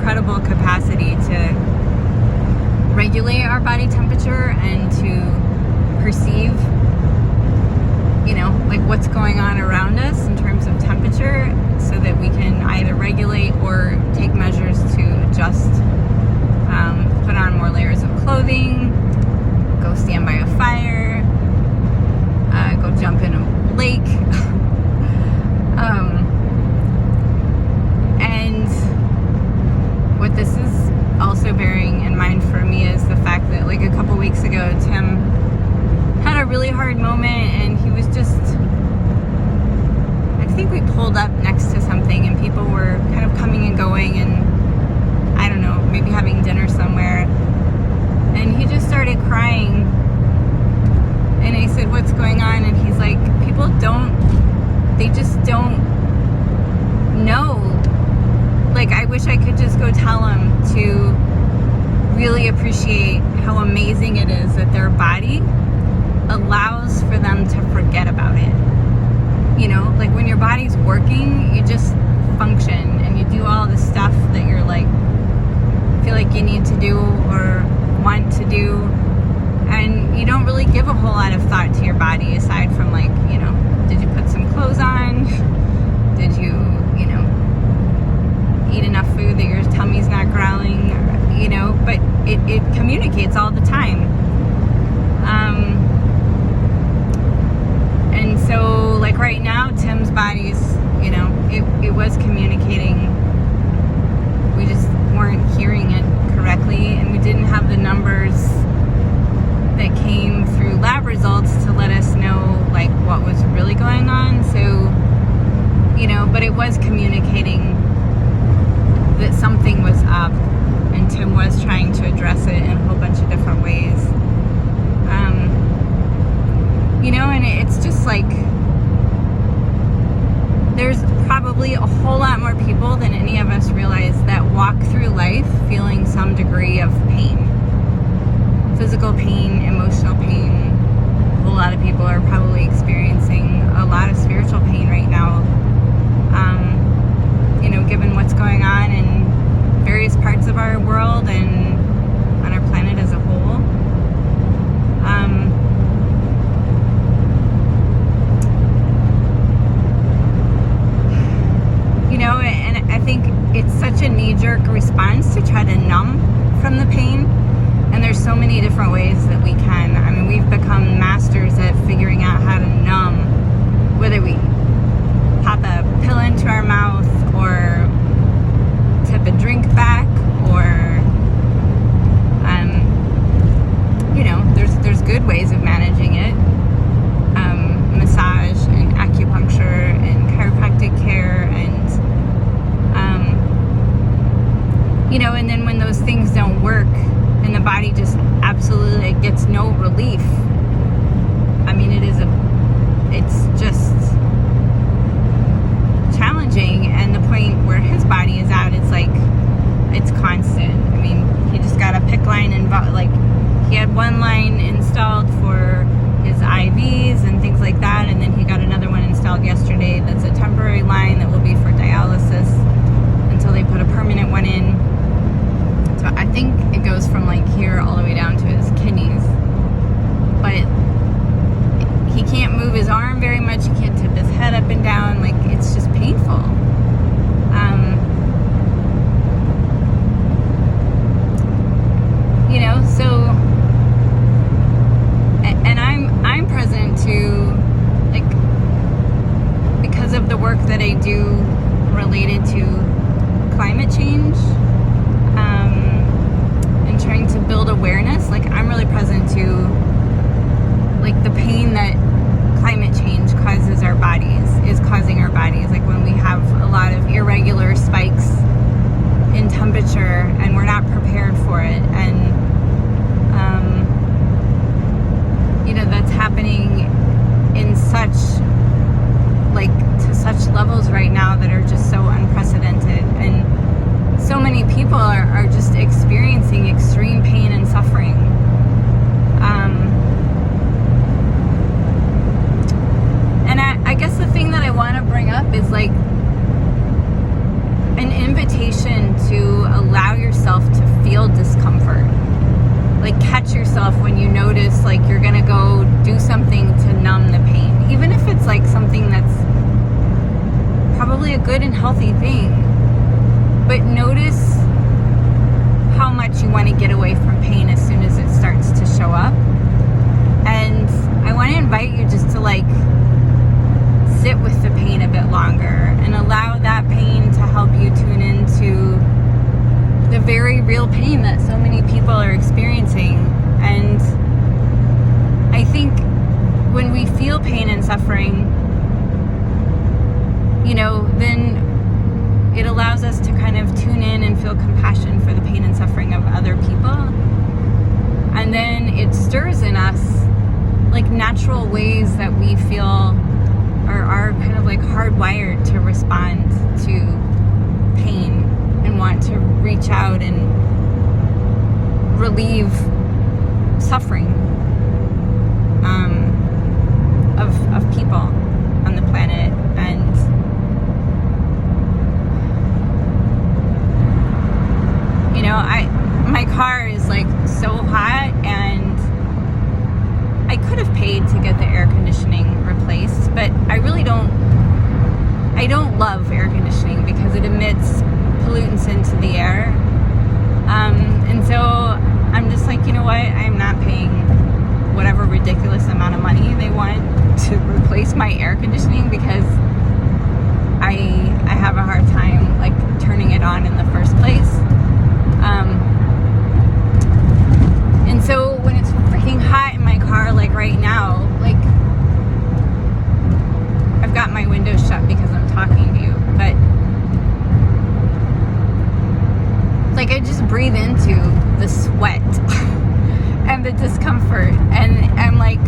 incredible capacity to regulate our body temperature and to perceive, like what's going on around us in terms of temperature, so that we can either regulate or take measures to adjust, put on more layers of clothing, go stand by a fire, go jump in a lake. And what this is also bearing in mind for me is the fact that, like, a couple weeks ago, Tim had a really hard moment, and he was just, I think we pulled up next to something and people were kind of coming and going, and I don't know, maybe having dinner somewhere, and he just started crying. And I said, what's going on? And he's like, they just don't know. Like, I wish I could just go tell him to really appreciate how amazing it is that their body allows for them to forget about it. Like when your body's working, you just function and you do all the stuff that you're like, feel like you need to do or want to do. And you don't really give a whole lot of thought to your body aside from, like, did you put some clothes on? Did you, eat enough food that your tummy's not growling? But it communicates all the time. And so, like, right now, Tim's body's, it was communicating. We just weren't hearing it correctly, and we didn't have the numbers that came through lab results to let us know, like, what was really going on. So, but it was communicating that something was up, and Tim was trying to address it in a whole bunch of different ways. And it's just like, there's probably a whole lot more people than any of us realize that walk through life feeling some degree of pain. Physical pain, emotional pain. A whole lot of people are probably experiencing a lot of spiritual pain right now. Given what's going on in various parts of our world and on our planet as a whole. And I think it's such a knee-jerk response to try to numb from the pain. And there's so many different ways that we can. I mean, we've become masters at figuring out how to numb, whether we pop a pill into our mouth or tip a drink back, or there's good ways of managing it. Massage and acupuncture and chiropractic care, and and then when those things don't work and the body just absolutely gets no relief, I mean, it's just challenging. And the point where his body is at, it's like, it's constant. I mean, he just got a PICC line he had one line installed for his IVs and things like that, and then he got another one installed yesterday that's a temporary line that will be for dialysis until they put a permanent one in. So I think it goes from like here all the way down to his kidneys, but he can't move his arm very much, he can't tip his head up and down, like, it's just painful. So suffering, then it allows us to kind of tune in and feel compassion for the pain and suffering of other people. And then it stirs in us like natural ways that we feel are kind of like hardwired to respond to pain and want to reach out and relieve suffering of people on the planet. And my car is like so hot, and I could have paid to get the air conditioning replaced, but I don't love air conditioning because it emits pollutants into the air. And so I'm just like, you know what? I'm not paying whatever ridiculous amount of money they want to replace my air conditioning, because I have a hard time like turning it on in the first place. And so when it's freaking hot in my car, like right now, like I've got my windows shut because I'm talking to you, but like I just breathe into the sweat and the discomfort, and I'm like,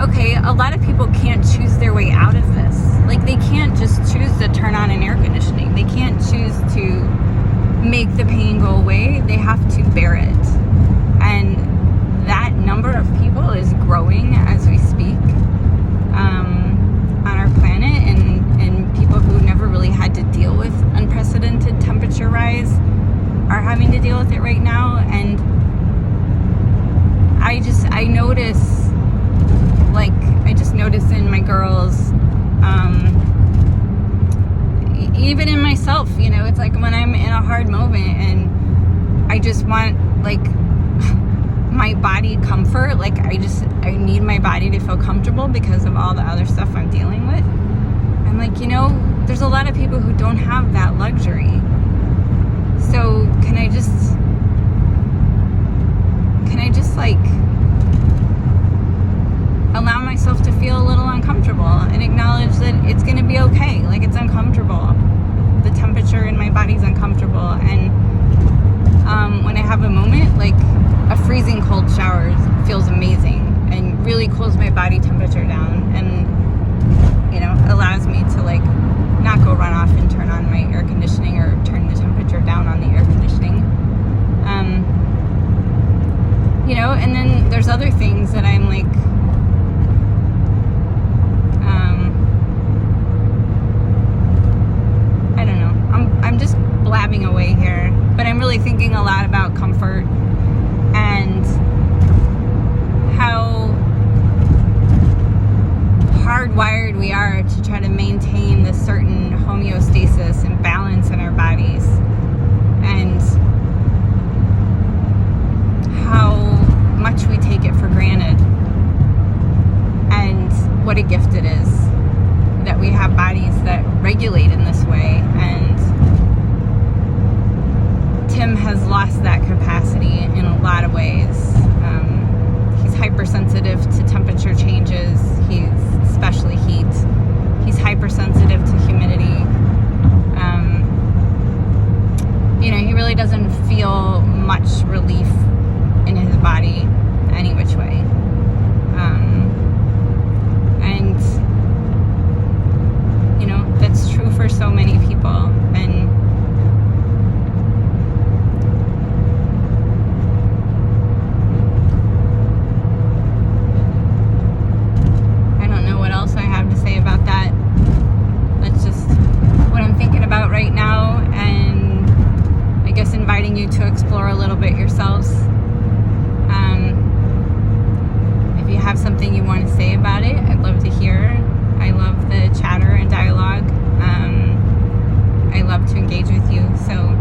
okay, a lot of people can't choose their way out of this. Like they can't just choose to turn on an air conditioning. They can't choose to make the pain go away. They have to bear it. And that number of people is growing as we speak on our planet, and people who never really had to deal with unprecedented temperature rise are having to deal with it right now. And I notice in my girls, even in myself, it's like when I'm in a hard moment and I just want like my body comfort, like I need my body to feel comfortable because of all the other stuff I'm dealing with. I'm like, there's a lot of people who don't have that luxury. So can I just like allow myself to feel a little uncomfortable and acknowledge that it's going to be okay. Like it's uncomfortable. The temperature in my body's uncomfortable. And when I have a moment, like a freezing cold shower feels amazing and really cools my body temperature down, and allows me to like not go run off and turn on my air conditioning or turn the temperature down on the air conditioning. And then there's other things that I'm like I don't know. I'm just blabbing away here, but I'm really thinking a lot about comfort and how hardwired we are to try to maintain this certain homeostasis and balance in our bodies, and how much we take it for granted, and what a gift it is that we have bodies that regulate in this way. And Tim has lost that capacity in a lot of ways. He's hypersensitive to temperature changes. He's especially heat. He's hypersensitive to humidity. He really doesn't feel much relief in his body any which way. And that's true for so many people. And I don't know what else I have to say about that. That's just what I'm thinking about right now, and I guess inviting you to explore a little bit yourselves. If you have something you want to say about it, I'd love to hear. I love the chatter and dialogue. I love to engage with you. So